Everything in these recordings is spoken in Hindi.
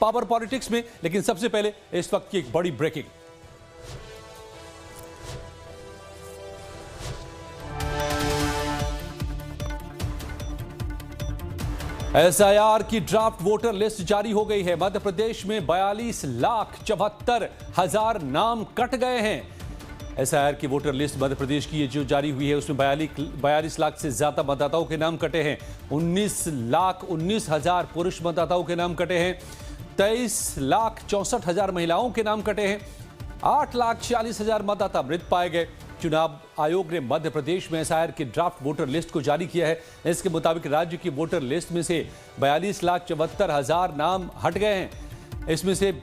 पावर पॉलिटिक्स में। लेकिन सबसे पहले इस वक्त की एक बड़ी ब्रेकिंग। एसआईआर की ड्राफ्ट वोटर लिस्ट जारी हो गई है। मध्य प्रदेश में 42,74,000 नाम कट गए हैं। एसआईआर की वोटर लिस्ट मध्य प्रदेश की जो जारी हुई है उसमें 42 लाख से ज्यादा मतदाताओं के नाम कटे हैं। 19,19,000 पुरुष मतदाताओं के नाम कटे हैं। 23,64,000 महिलाओं के नाम कटे हैं। 8,46,000 मतदाता मृत पाए गए। चुनाव आयोग ने मध्य प्रदेश में एसआईआर की ड्राफ्ट वोटर लिस्ट को जारी किया है। इसके मुताबिक राज्य की वोटर लिस्ट में से 42,74,000 नाम हट गए हैं। इसमें से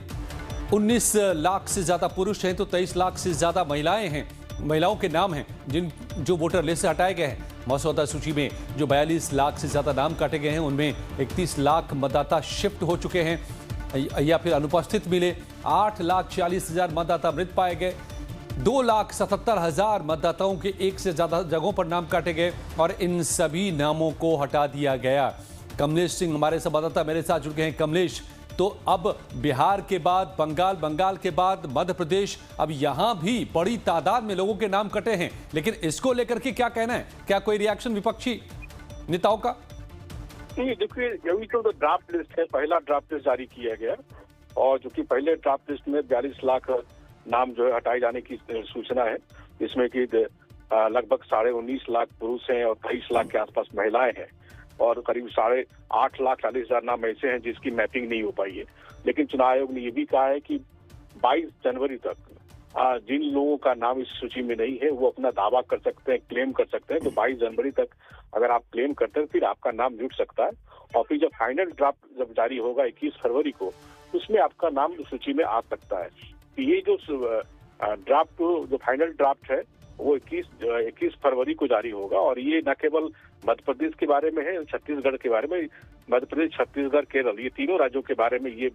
19 लाख से ज्यादा पुरुष हैं तो 23 लाख से ज्यादा महिलाओं के नाम हैं जो वोटर लिस्ट से हटाए गए हैं। मसौदा सूची में जो 42 लाख से ज्यादा नाम काटे गए हैं उनमें 31 लाख मतदाता शिफ्ट हो चुके हैं या फिर अनुपस्थित मिले। 8,46,000 मतदाता मृत पाए गए। 2,77,000 मतदाताओं के एक से ज्यादा जगहों पर नाम काटे गए और इन सभी नामों को हटा दिया गया। कमलेश सिंह हमारे संवाददाता मेरे साथ जुड़ गए हैं। कमलेश, तो अब बिहार के बाद बंगाल के बाद मध्य प्रदेश, अब यहां भी बड़ी तादाद में लोगों के नाम कटे हैं, लेकिन इसको लेकर के क्या कहना है? क्या कोई रिएक्शन विपक्षी नेताओं का? नहीं, देखिए, यही तो ड्राफ्ट लिस्ट है, पहला ड्राफ्ट लिस्ट जारी किया गया और जो कि पहले ड्राफ्ट लिस्ट में 42 लाख नाम जो है हटाए जाने की सूचना है। इसमें कि लगभग 19.5 लाख पुरुष हैं और 23 लाख के आसपास महिलाएं हैं और करीब 8,40,000 नाम ऐसे हैं जिसकी मैपिंग नहीं हो पाई है। लेकिन चुनाव आयोग ने ये भी कहा है कि 22 जनवरी तक जिन लोगों का नाम इस सूची में नहीं है वो अपना दावा कर सकते हैं, क्लेम कर सकते हैं। तो 22 जनवरी तक अगर आप क्लेम करते हैं फिर आपका नाम जुट सकता है और फिर जब फाइनल ड्राफ्ट जब जारी होगा 21 फरवरी को, उसमें आपका नाम सूची में आ सकता है। ये जो ड्राफ्ट जो फाइनल ड्राफ्ट है वो 21 फरवरी को जारी होगा और ये न केवल मध्य प्रदेश के बारे में है, छत्तीसगढ़ के बारे में, मध्य प्रदेश, छत्तीसगढ़, केरल, ये तीनों राज्यों के बारे में ये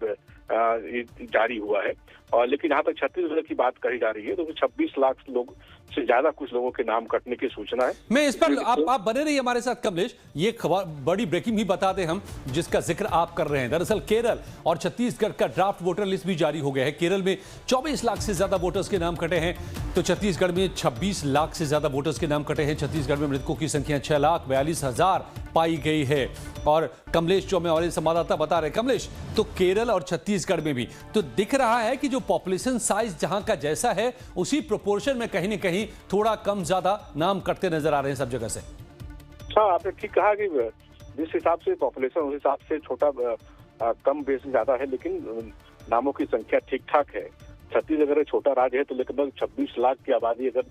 जारी हुआ है। और लेकिन यहाँ तक छत्तीसगढ़ की बात कही जा रही है तो 26 लाख लोग से ज्यादा कुछ लोगों के नाम कटने की सूचना है। मैं इस पर आप बने रहिए हमारे साथ कमलेश। ये खबर बड़ी ब्रेकिंग भी बता दें हम जिसका जिक्र आप कर रहे हैं। दरअसल केरल और छत्तीसगढ़ का ड्राफ्ट वोटर लिस्ट भी जारी हो गया है। केरल में 24 लाख से ज्यादा वोटर्स के नाम कटे हैं तो छत्तीसगढ़ में 26 लाख से ज्यादा वोटर्स के नाम कटे हैं। छत्तीसगढ़ में मृतकों की संख्या 6,42,000 पाई गई है। और कमलेश, जो मैं हमारे संवाददाता बता रहे, कमलेश, तो केरल और छत्तीसगढ़ में भी तो दिख रहा है कि जो पॉपुलेशन साइज जहां का जैसा है उसी प्रोपोर्शन में कहीं न कहीं थोड़ा कम ज्यादा नाम कटते नजर आ रहे हैं सब जगह से। हाँ, आपने ठीक कहा कि जिस हिसाब से पॉपुलेशन उस हिसाब से छोटा कम बेस ज्यादा है, लेकिन नामों की संख्या ठीक ठाक है। छत्तीसगढ़ छोटा राज्य है तो लगभग 26 लाख की आबादी अगर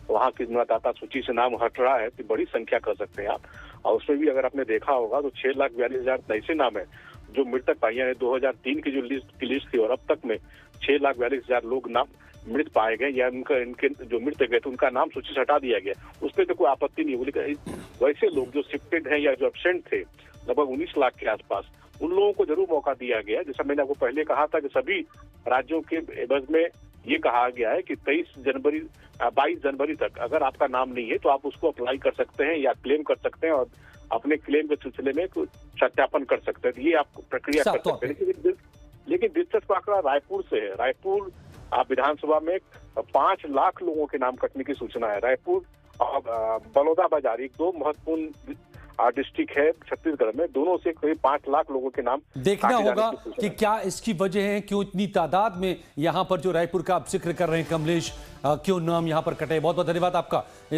वहाँ की मतदाता सूची से नाम हट रहा है तो बड़ी संख्या कर सकते हैं आप। और उसमें भी अगर आपने देखा होगा तो 6,42,000 ऐसे नाम है जो मृतक पाए गए। 2003 की जो लिस्ट थी और अब तक में 6,42,000 लोग नाम मृत पाए गए या इनके जो मृत गए तो उनका नाम सूची से हटा दिया गया। उसमें तो कोई आपत्ति नहीं हुई। वैसे लोग जो शिफ्टेड हैं या जो एब्सेंट थे लगभग 19 लाख के आसपास, उन लोगों को जरूर मौका दिया गया। जैसा मैंने आपको पहले कहा था कि सभी राज्यों के एवज में ये कहा गया है कि 22 जनवरी तक अगर आपका नाम नहीं है तो आप उसको अप्लाई कर सकते हैं या क्लेम कर सकते हैं और अपने क्लेम के सिलसिले में सत्यापन कर सकते हैं। ये आप प्रक्रिया कर सकते हैं। लेकिन दिलचस्प आंकड़ा रायपुर से है। रायपुर विधानसभा में 5 लाख लोगों के नाम कटने की सूचना है। रायपुर और बलौदाबाजार एक दो महत्वपूर्ण डिस्ट्रिक्ट है छत्तीसगढ़ में, दोनों से करीब 5 लाख लोगों के नाम देखना होगा कि क्या इसकी वजह है, क्यों इतनी तादाद में यहां पर जो रायपुर का आप जिक्र कर रहे हैं कमलेश, क्यों नाम यहां पर कटे। बहुत बहुत धन्यवाद आपका।